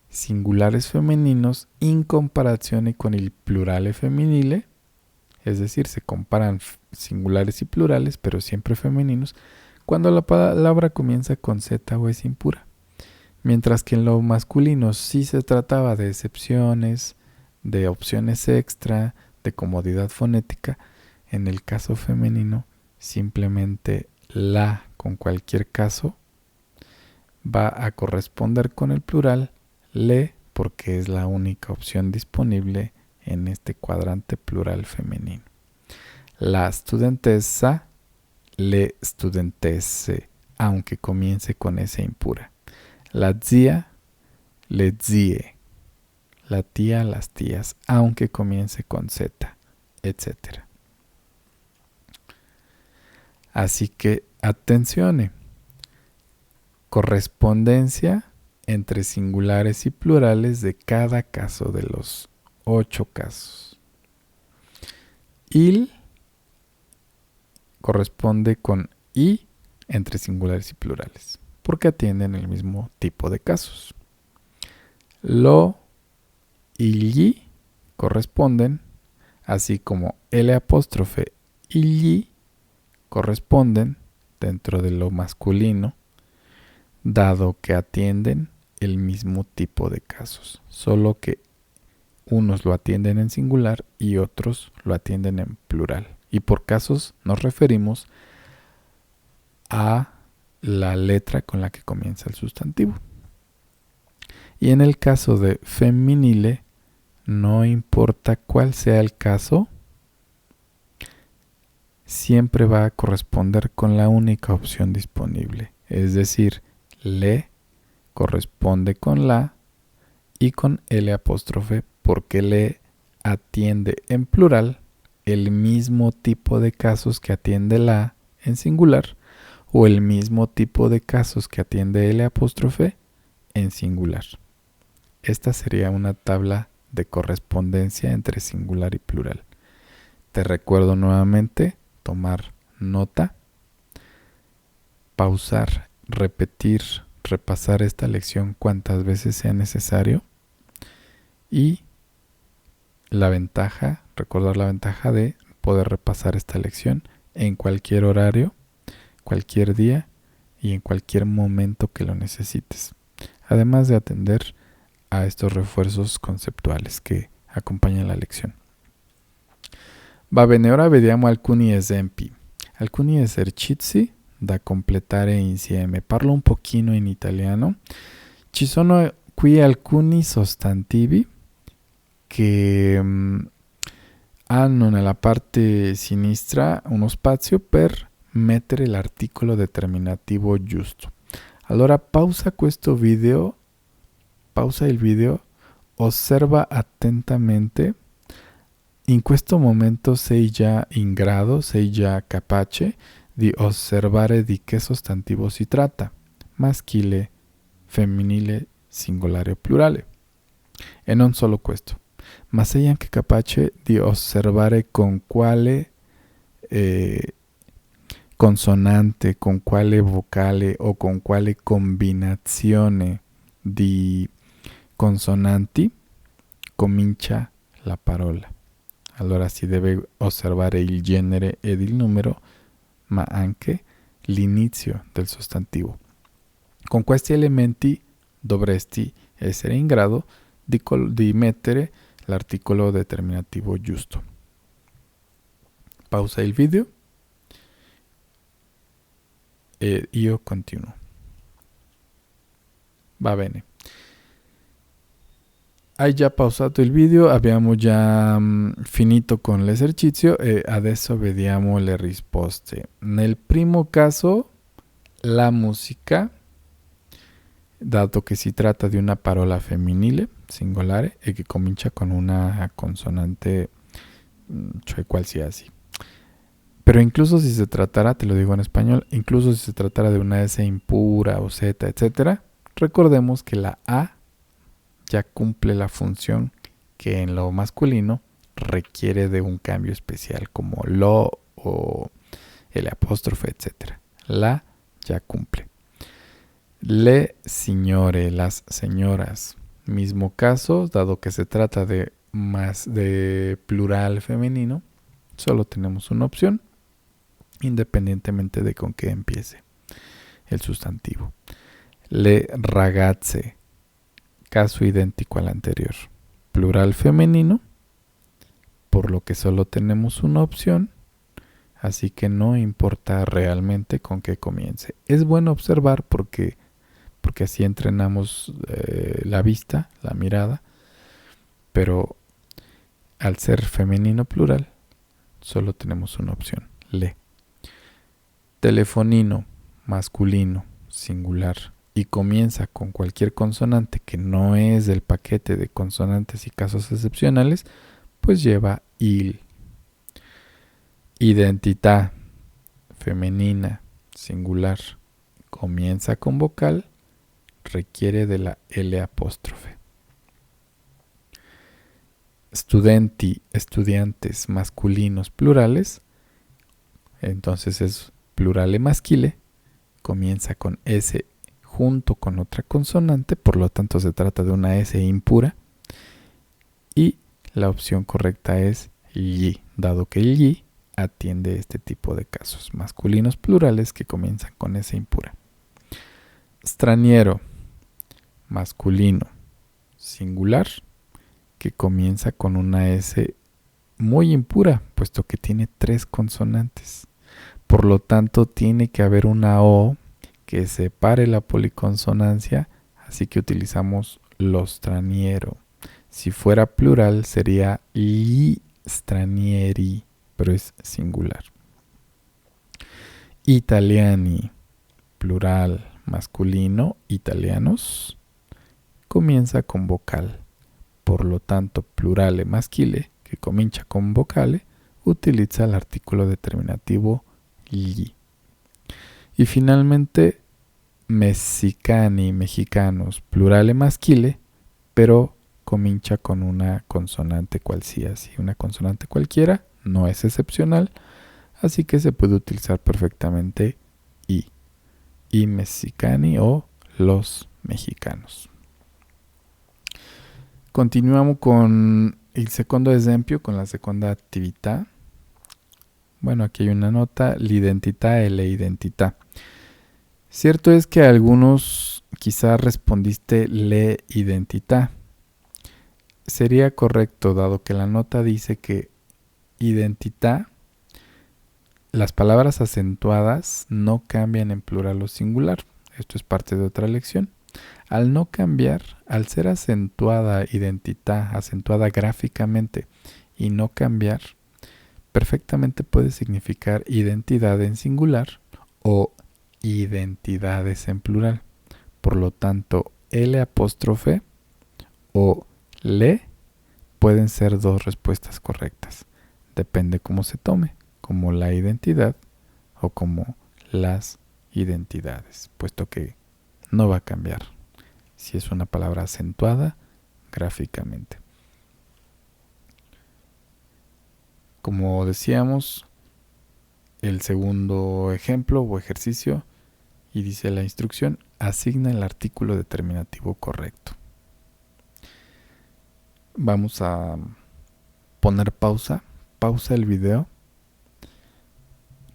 singulares femeninos in comparazione con il plurale femminile, es decir, se comparan singulares y plurales, pero siempre femeninos, cuando la palabra comienza con Z o es impura. Mientras que en lo masculino sí se trataba de excepciones, de opciones extra, de comodidad fonética, en el caso femenino simplemente la con cualquier caso va a corresponder con el plural le porque es la única opción disponible en este cuadrante plural femenino. La studentessa, le studentesse, aunque comience con S impura. La zia, le zie. La tía, las tías, aunque comience con Z, etc. Así que, atención, correspondencia entre singulares y plurales de cada caso de los 8 casos. Il corresponde con I entre singulares y plurales, porque atienden el mismo tipo de casos. Lo y gli corresponden, así como L apóstrofe y gli corresponden dentro de lo masculino, dado que atienden el mismo tipo de casos, solo que unos lo atienden en singular y otros lo atienden en plural. Y por casos nos referimos a la letra con la que comienza el sustantivo. Y en el caso de feminile, no importa cuál sea el caso, siempre va a corresponder con la única opción disponible. Es decir, le corresponde con la y con L apóstrofe porque le atiende en plural el mismo tipo de casos que atiende la en singular o el mismo tipo de casos que atiende L apóstrofe en singular. Esta sería una tabla de correspondencia entre singular y plural. Te recuerdo nuevamente tomar nota, pausar, repetir, repasar esta lección cuantas veces sea necesario y recordar la ventaja de poder repasar esta lección en cualquier horario, cualquier día y en cualquier momento que lo necesites. Además de atender a estos refuerzos conceptuales che accompagnano la lezione. Va bene, ora vediamo alcuni esempi, alcuni esercizi da completare insieme. Parlo un pochino in italiano. Ci sono qui alcuni sostantivi che hanno nella parte sinistra uno spazio per mettere l'articolo determinativo giusto. Allora pausa il video, osserva attentamente. In questo momento sei già in grado, sei già capace di osservare di che sostantivo si tratta, maschile, femminile, singolare o plurale. E non solo questo, ma sei anche capace di osservare con quale consonante, con quale vocale o con quale combinazione di consonanti comincia la parola. Allora si deve osservare il genere ed il numero, ma anche l'inizio del sostantivo. Con questi elementi dovresti essere in grado di mettere l'articolo determinativo giusto. Pausa il video e io continuo. Va bene. Hai già pausato il video, abbiamo già finito con l'esercizio e adesso vediamo le risposte. Nel primo caso, la musica, dato che si tratta di una parola femminile, singolare, e che comincia con una consonante, cioè qualsiasi. Pero incluso si se tratara, te lo digo en español, incluso si se tratara de una S impura o Z, etc., recordemos que la A ya cumple la función que en lo masculino requiere de un cambio especial como lo o el apóstrofe, etc. La ya cumple. Le signore, las señoras. Mismo caso, dado que se trata de plural femenino, solo tenemos una opción, independientemente de con qué empiece el sustantivo. Le ragazze, caso idéntico al anterior. Plural femenino, por lo que solo tenemos una opción, así que no importa realmente con qué comience. Es bueno observar porque así entrenamos la vista, la mirada, pero al ser femenino plural, solo tenemos una opción, le. Telefonino, masculino, singular, y comienza con cualquier consonante que no es del paquete de consonantes y casos excepcionales, pues lleva il. Identità, femenina, singular, comienza con vocal, requiere de la L apóstrofe. Studenti, estudiantes, masculinos, plurales, entonces es plurale maschile, comienza con S junto con otra consonante, por lo tanto se trata de una S impura, y la opción correcta es gli, dado que el gli atiende este tipo de casos, masculinos plurales que comienzan con S impura. Straniero, masculino, singular, que comienza con una S muy impura, puesto que tiene 3 consonantes. Por lo tanto, tiene que haber una O que separe la policonsonancia, así que utilizamos lo straniero. Si fuera plural sería gli stranieri, pero es singular. Italiani, plural, masculino, italianos, comienza con vocal. Por lo tanto, plurale maschile, que comienza con vocale, utiliza el artículo determinativo gli. Y finalmente, messicani, mexicanos, plurale maschile, pero comienza con una consonante cualquiera. Una consonante cualquiera, no es excepcional, así que se puede utilizar perfectamente i messicani o los mexicanos. Continuiamo con il secondo esempio, con la seconda attività. Bueno, aquí hay una nota, l'identità e le identità. Cierto es que algunos quizás respondiste le identità. Sería correcto, dado que la nota dice que identità, las palabras acentuadas no cambian en plural o singular. Esto es parte de otra lección. Al no cambiar, al ser acentuada identità, acentuada gráficamente y no cambiar, perfectamente puede significar identidad en singular o identidades en plural. Por lo tanto, L apóstrofe o le pueden ser 2 respuestas correctas. Depende cómo se tome, como la identidad o como las identidades, puesto que no va a cambiar si es una palabra acentuada gráficamente. Como decíamos, el segundo ejemplo o ejercicio, y dice la instrucción, asigna el artículo determinativo correcto. Vamos a poner pausa el video,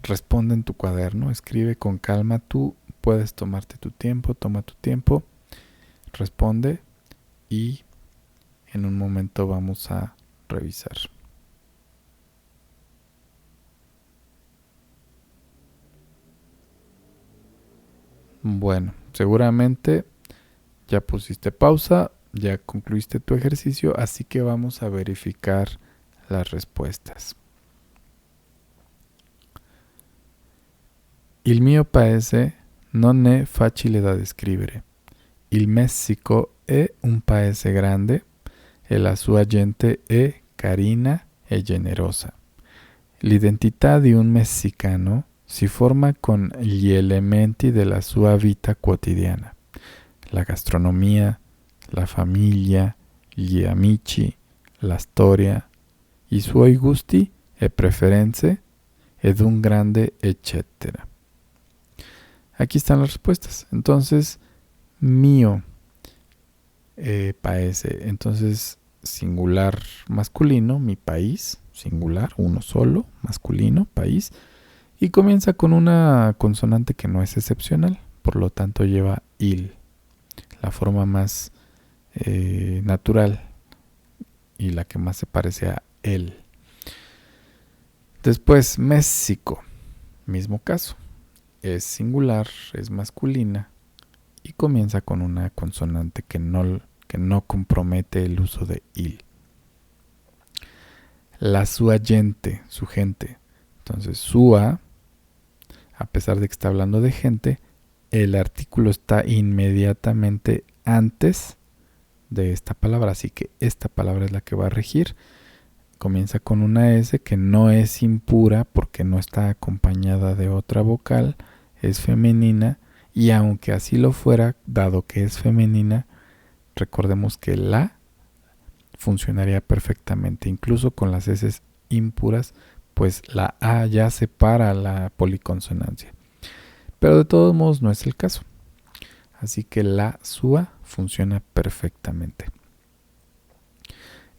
responde en tu cuaderno, escribe con calma, tú puedes tomarte tu tiempo, toma tu tiempo, responde y en un momento vamos a revisar. Bueno, seguramente ya pusiste pausa, ya concluiste tu ejercicio, así que vamos a verificar las respuestas. Il mio paese non è facile da descrivere. Il Messico è un paese grande e la sua gente è carina e generosa. L'identità di un messicano si forma con gli elementi della sua vita quotidiana: la gastronomia, la famiglia, gli amici, la storia, i suoi gusti e preferenze ed un grande etcétera. Aquí están las respuestas. Entonces, mío, paese. Entonces, singular masculino, mi país, singular, uno solo, masculino, país. Y comienza con una consonante que no es excepcional, por lo tanto lleva il, la forma más natural y la que más se parece a él. Después, México, mismo caso, es singular, es masculina y comienza con una consonante que no compromete el uso de il. La sua gente, su gente. Entonces, sua, a pesar de que está hablando de gente, el artículo está inmediatamente antes de esta palabra, así que esta palabra es la que va a regir. Comienza con una S que no es impura porque no está acompañada de otra vocal, es femenina, y aunque así lo fuera, dado que es femenina, recordemos que la funcionaría perfectamente, incluso con las S impuras, pues la A ya separa la policonsonancia. Pero de todos modos no es el caso. Así que la sua funciona perfectamente.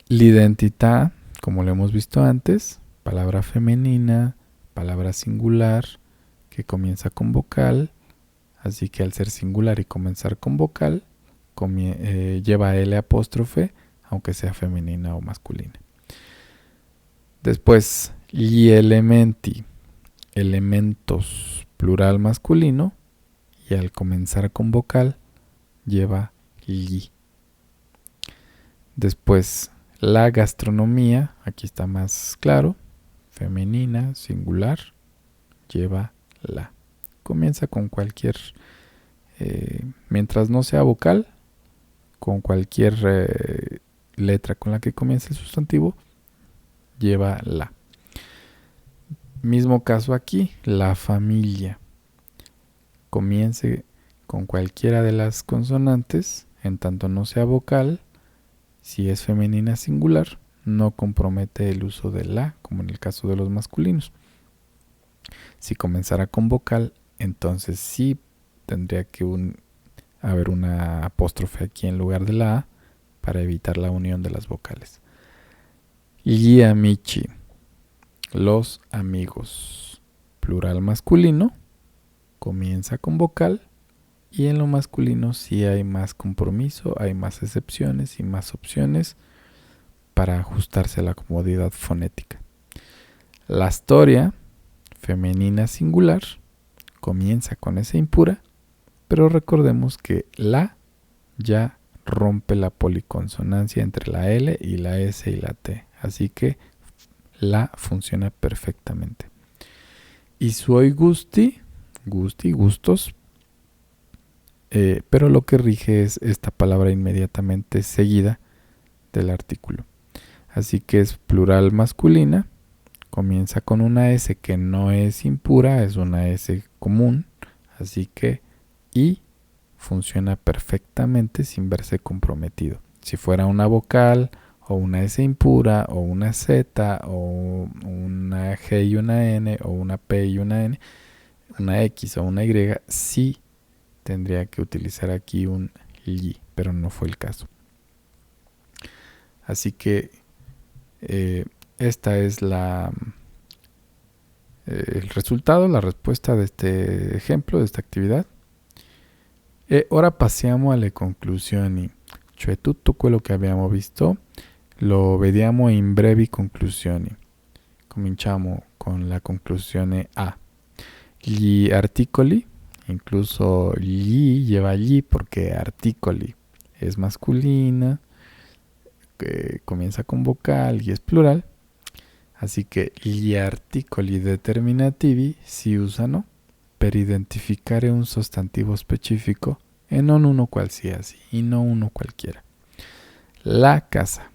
L'identità, como lo hemos visto antes, palabra femenina, palabra singular, que comienza con vocal. Así que al ser singular y comenzar con vocal, lleva L apóstrofe, aunque sea femenina o masculina. Después, gli elementi, elementos, plural masculino, y al comenzar con vocal, lleva gli. Después, la gastronomía, aquí está más claro, femenina, singular, lleva la. Comienza con cualquier, mientras no sea vocal, con cualquier letra con la que comience el sustantivo, lleva la. Mismo caso aquí, la familia. Comience con cualquiera de las consonantes, en tanto no sea vocal. Si es femenina singular, no compromete el uso de la, como en el caso de los masculinos. Si comenzara con vocal, entonces sí tendría que haber una apóstrofe aquí en lugar de la A para evitar la unión de las vocales. Gli amici, los amigos, plural masculino, comienza con vocal y en lo masculino sí hay más compromiso, hay más excepciones y más opciones para ajustarse a la comodidad fonética. La storia, femenina singular, comienza con esa impura, pero recordemos que la ya rompe la policonsonancia entre la L y la S y la T, así que la funciona perfectamente. I suoi gusti, gustos, pero lo que rige es esta palabra inmediatamente seguida del artículo. Así que es plural masculina, comienza con una S que no es impura, es una S común, así que I funciona perfectamente sin verse comprometido. Si fuera una vocal o una S impura o una Z o una G y una N o una P y una N, una X o una Y, sí tendría que utilizar aquí un li, pero no fue el caso. Así que esta es el resultado, la respuesta de este ejemplo, de esta actividad. Ora passiamo alle conclusioni, cioè tutto quello che abbiamo visto lo vediamo in brevi conclusioni. Cominciamo con la conclusione A. Gli articoli, incluso gli lleva gli porque articoli es masculina, comienza con vocal y es plural. Así che gli articoli determinativi si usano per identificare un sostantivo specifico e non uno qualsiasi, y no uno cualquiera. La casa.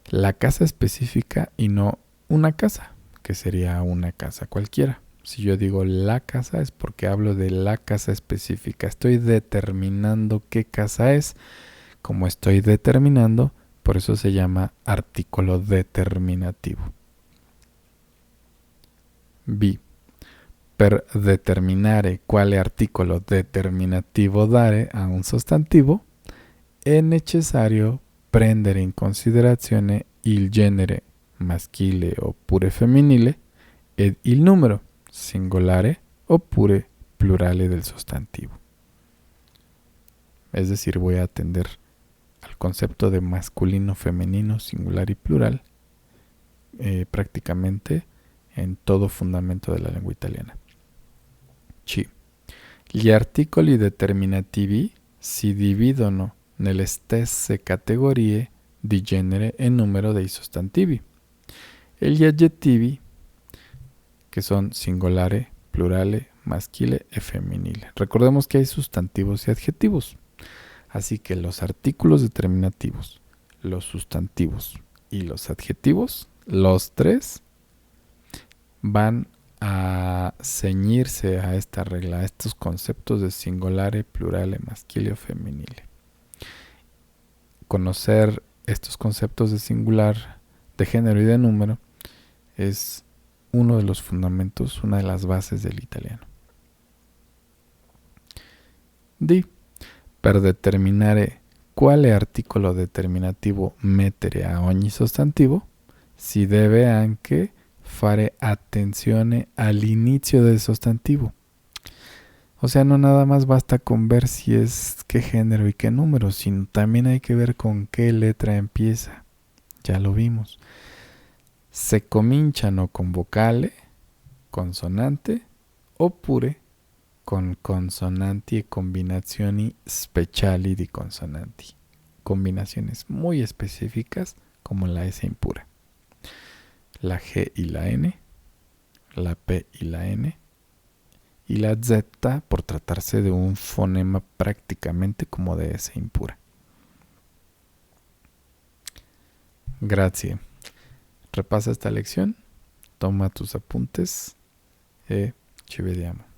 La casa específica y no una casa, que sería una casa cualquiera. Si yo digo la casa es porque hablo de la casa específica. Estoy determinando qué casa es. Como estoy determinando, Por eso se llama artículo determinativo. B. Per determinare quale articolo determinativo dare a un sostantivo è necessario prendere in considerazione il genere maschile oppure femminile ed il numero singolare oppure plurale del sostantivo. Es decir, voy a atender al concepto de masculino, femenino, singular y plural prácticamente en todo fundamento de la lengua italiana. C. Gli articoli determinativi si dividono nelle stesse categorie di genere e numero dei sostantivi. E gli aggettivi, que son singolare, plurale, maschile e femminile. Recordemos que hay sustantivos y adjetivos. Así que los artículos determinativos, los sustantivos y los adjetivos, los tres, van a ceñirse a esta regla, a estos conceptos de singolare, plurale, maschile o femenile. Conocer estos conceptos de singular, de género y de número es uno de los fundamentos, una de las bases del italiano. D. Per determinare quale articolo determinativo mettere a ogni sostantivo, si deve anche fare attenzione all'inizio del sostantivo. O sea, no nada más basta con ver si es qué género y qué número, sino también hay que ver con qué letra empieza. Ya lo vimos. Se cominciano con vocale, consonante, oppure con consonanti e combinazioni speciali di consonanti. Combinaciones muy específicas como la S impura. La G y la N, la P y la N, y la Z por tratarse de un fonema prácticamente como de S impura. Grazie. Repasa esta lección, toma tus apuntes e ci vediamo.